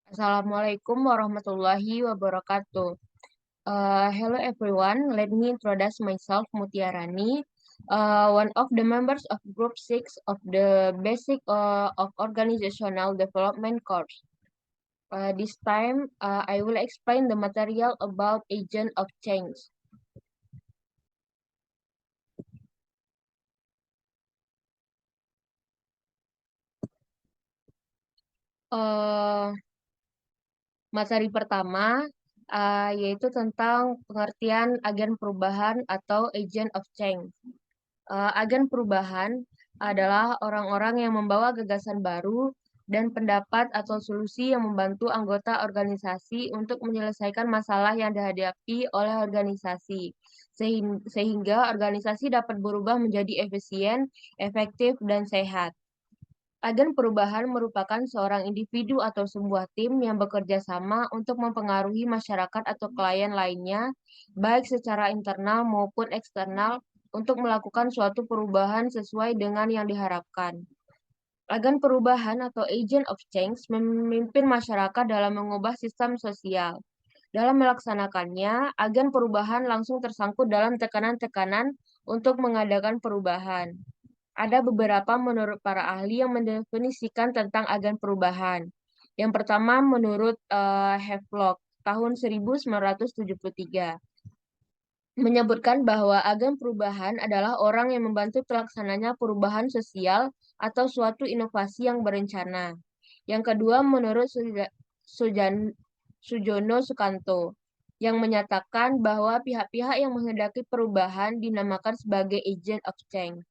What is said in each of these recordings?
Assalamualaikum warahmatullahi wabarakatuh. Hello everyone, let me introduce myself Mutiarani, one of the members of Group 6 of the Basic of Organizational Development course. This time, I will explain the material about agent of change. Uh, Materi pertama yaitu tentang pengertian agen perubahan atau agent of change. Agen perubahan adalah orang-orang yang membawa gagasan baru dan pendapat atau solusi yang membantu anggota organisasi untuk menyelesaikan masalah yang dihadapi oleh organisasi, sehingga organisasi dapat berubah menjadi efisien, efektif, dan sehat. Agen perubahan merupakan seorang individu atau sebuah tim yang bekerja sama untuk mempengaruhi masyarakat atau klien lainnya, baik secara internal maupun eksternal, untuk melakukan suatu perubahan sesuai dengan yang diharapkan. Agen perubahan atau agent of change memimpin masyarakat dalam mengubah sistem sosial. Dalam melaksanakannya, agen perubahan langsung tersangkut dalam tekanan-tekanan untuk mengadakan perubahan. Ada beberapa menurut para ahli yang mendefinisikan tentang agen perubahan. Yang pertama menurut Havelock tahun 1973 menyebutkan bahwa agen perubahan adalah orang yang membantu terlaksananya perubahan sosial atau suatu inovasi yang berencana. Yang kedua menurut Sujono Sukanto yang menyatakan bahwa pihak-pihak yang menghendaki perubahan dinamakan sebagai agent of change,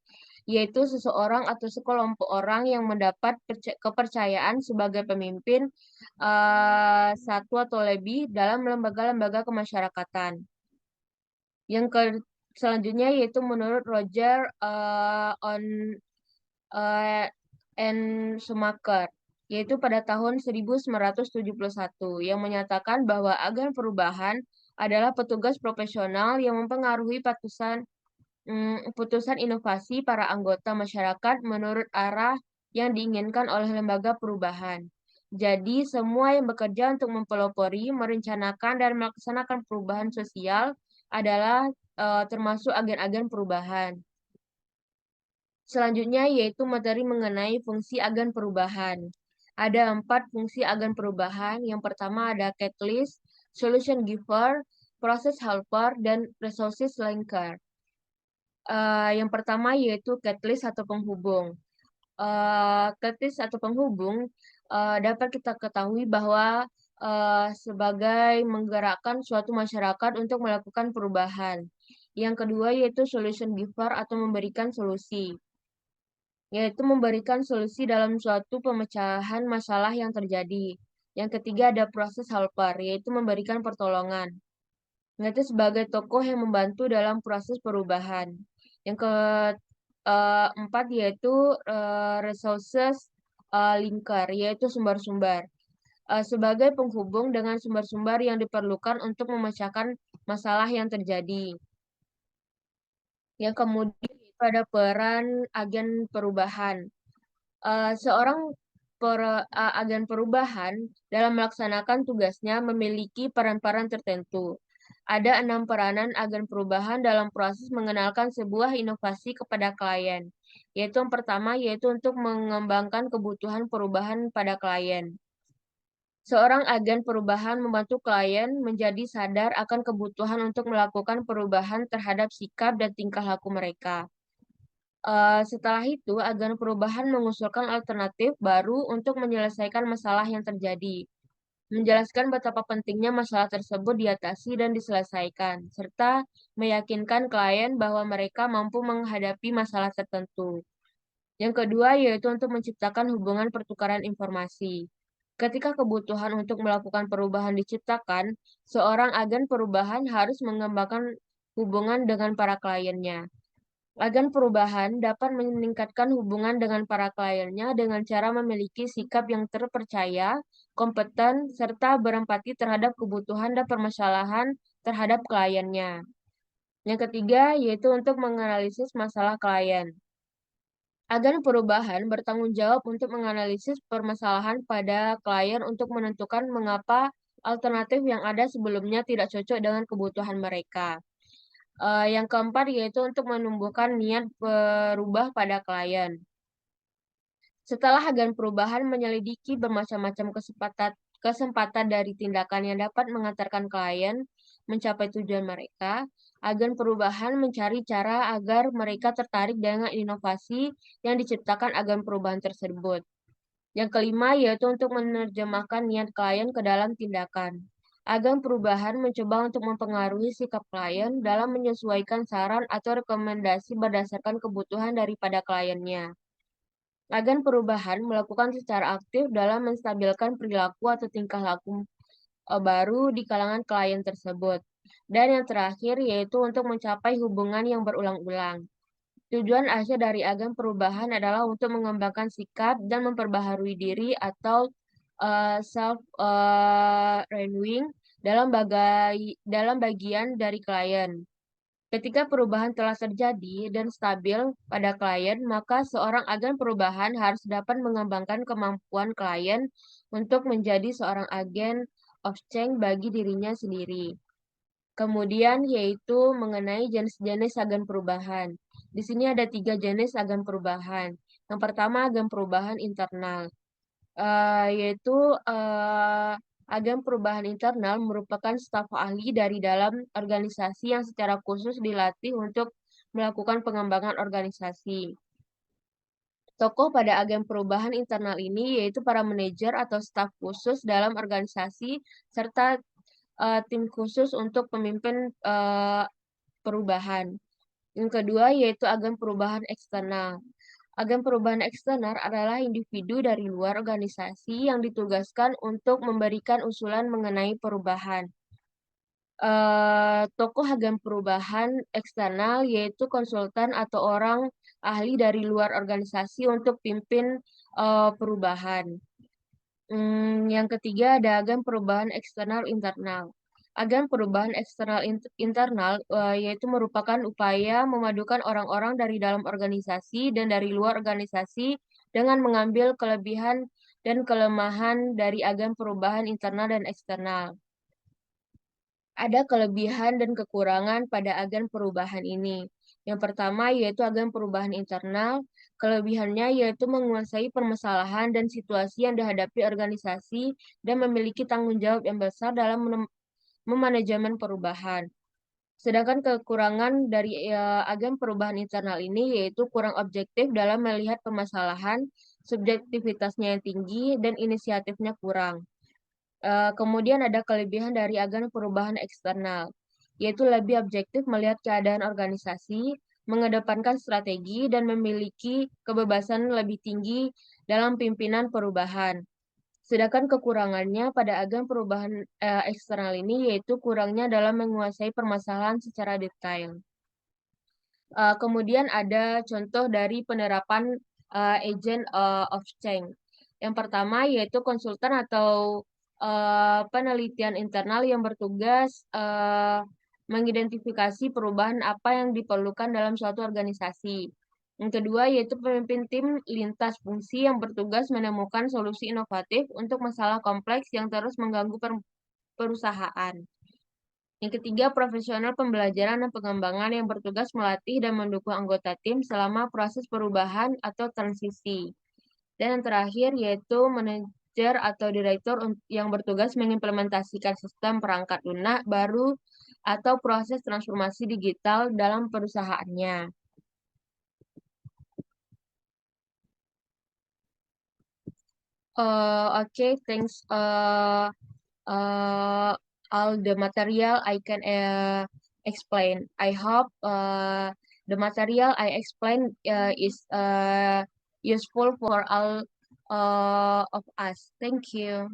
yaitu seseorang atau sekelompok orang yang mendapat kepercayaan sebagai pemimpin satu atau lebih dalam lembaga-lembaga kemasyarakatan. Yang selanjutnya yaitu menurut Roger uh, and Schumacher, yaitu pada tahun 1971, yang menyatakan bahwa agen perubahan adalah petugas profesional yang mempengaruhi putusan inovasi para anggota masyarakat menurut arah yang diinginkan oleh lembaga perubahan. Jadi, semua yang bekerja untuk mempelopori, merencanakan, dan melaksanakan perubahan sosial adalah termasuk agen-agen perubahan. Selanjutnya yaitu materi mengenai fungsi agen perubahan. Ada 4 fungsi agen perubahan. Yang pertama ada catalyst, solution giver, process helper, dan resources linker. Yang pertama yaitu catalyst atau penghubung. Catalyst atau penghubung dapat kita ketahui bahwa sebagai menggerakkan suatu masyarakat untuk melakukan perubahan. Yang kedua yaitu solution giver atau memberikan solusi, yaitu memberikan solusi dalam suatu pemecahan masalah yang terjadi. Yang ketiga ada proses helper, yaitu memberikan pertolongan, yaitu sebagai tokoh yang membantu dalam proses perubahan. Yang keempat yaitu resources linker, yaitu sumber-sumber. Sebagai penghubung dengan sumber-sumber yang diperlukan untuk memecahkan masalah yang terjadi. Yang kemudian pada peran agen perubahan. Seorang agen perubahan dalam melaksanakan tugasnya memiliki peran-peran tertentu. Ada 6 peranan agen perubahan dalam proses mengenalkan sebuah inovasi kepada klien. Yaitu yang pertama, yaitu untuk mengembangkan kebutuhan perubahan pada klien. Seorang agen perubahan membantu klien menjadi sadar akan kebutuhan untuk melakukan perubahan terhadap sikap dan tingkah laku mereka. Setelah itu, agen perubahan mengusulkan alternatif baru untuk menyelesaikan masalah yang terjadi, menjelaskan betapa pentingnya masalah tersebut diatasi dan diselesaikan, serta meyakinkan klien bahwa mereka mampu menghadapi masalah tertentu. Yang kedua yaitu untuk menciptakan hubungan pertukaran informasi. Ketika kebutuhan untuk melakukan perubahan diciptakan, seorang agen perubahan harus mengembangkan hubungan dengan para kliennya. Agen perubahan dapat meningkatkan hubungan dengan para kliennya dengan cara memiliki sikap yang terpercaya, kompeten, serta berempati terhadap kebutuhan dan permasalahan terhadap kliennya. Yang ketiga yaitu untuk menganalisis masalah klien. Agen perubahan bertanggung jawab untuk menganalisis permasalahan pada klien untuk menentukan mengapa alternatif yang ada sebelumnya tidak cocok dengan kebutuhan mereka. Yang keempat yaitu untuk menumbuhkan niat berubah pada klien. Setelah agen perubahan menyelidiki bermacam-macam kesempatan dari tindakan yang dapat mengantarkan klien mencapai tujuan mereka, agen perubahan mencari cara agar mereka tertarik dengan inovasi yang diciptakan agen perubahan tersebut. Yang kelima yaitu untuk menerjemahkan niat klien ke dalam tindakan. Agen perubahan mencoba untuk mempengaruhi sikap klien dalam menyesuaikan saran atau rekomendasi berdasarkan kebutuhan daripada kliennya. Agen perubahan melakukan secara aktif dalam menstabilkan perilaku atau tingkah laku baru di kalangan klien tersebut. Dan yang terakhir yaitu untuk mencapai hubungan yang berulang-ulang. Tujuan akhir dari agen perubahan adalah untuk mengembangkan sikap dan memperbaharui diri atau self renewing dalam bagian dari klien. Ketika perubahan telah terjadi dan stabil pada klien, maka seorang agen perubahan harus dapat mengembangkan kemampuan klien untuk menjadi seorang agen of change bagi dirinya sendiri. Kemudian yaitu mengenai jenis-jenis agen perubahan. Di sini ada 3 jenis agen perubahan. Yang pertama agen perubahan internal, yaitu agen perubahan internal merupakan staf ahli dari dalam organisasi yang secara khusus dilatih untuk melakukan pengembangan organisasi. Tokoh pada agen perubahan internal ini yaitu para manajer atau staf khusus dalam organisasi serta tim khusus untuk pemimpin perubahan. Yang kedua yaitu agen perubahan eksternal. Agen perubahan eksternal adalah individu dari luar organisasi yang ditugaskan untuk memberikan usulan mengenai perubahan. Tokoh agen perubahan eksternal yaitu konsultan atau orang ahli dari luar organisasi untuk pimpin perubahan. Yang ketiga ada agen perubahan eksternal internal. Agen perubahan eksternal internal yaitu merupakan upaya memadukan orang-orang dari dalam organisasi dan dari luar organisasi dengan mengambil kelebihan dan kelemahan dari agen perubahan internal dan eksternal. Ada kelebihan dan kekurangan pada agen perubahan ini. Yang pertama yaitu agen perubahan internal. Kelebihannya yaitu menguasai permasalahan dan situasi yang dihadapi organisasi dan memiliki tanggung jawab yang besar dalam memanajemen perubahan. Sedangkan kekurangan dari agen perubahan internal ini yaitu kurang objektif dalam melihat permasalahan, subjektivitasnya yang tinggi, dan inisiatifnya kurang. Kemudian ada kelebihan dari agen perubahan eksternal, yaitu lebih objektif melihat keadaan organisasi, mengedepankan strategi, dan memiliki kebebasan lebih tinggi dalam pimpinan perubahan. Sedangkan kekurangannya pada agen perubahan eksternal ini yaitu kurangnya dalam menguasai permasalahan secara detail. Kemudian ada contoh dari penerapan agent of change. Yang pertama yaitu konsultan atau penelitian internal yang bertugas mengidentifikasi perubahan apa yang diperlukan dalam suatu organisasi. Yang kedua yaitu pemimpin tim lintas fungsi yang bertugas menemukan solusi inovatif untuk masalah kompleks yang terus mengganggu perusahaan. Yang ketiga, profesional pembelajaran dan pengembangan yang bertugas melatih dan mendukung anggota tim selama proses perubahan atau transisi. Dan yang terakhir yaitu manajer atau direktur yang bertugas mengimplementasikan sistem perangkat lunak baru atau proses transformasi digital dalam perusahaannya. Okay, thanks. All the material I can explain. I hope the material I explain is useful for all of us. Thank you.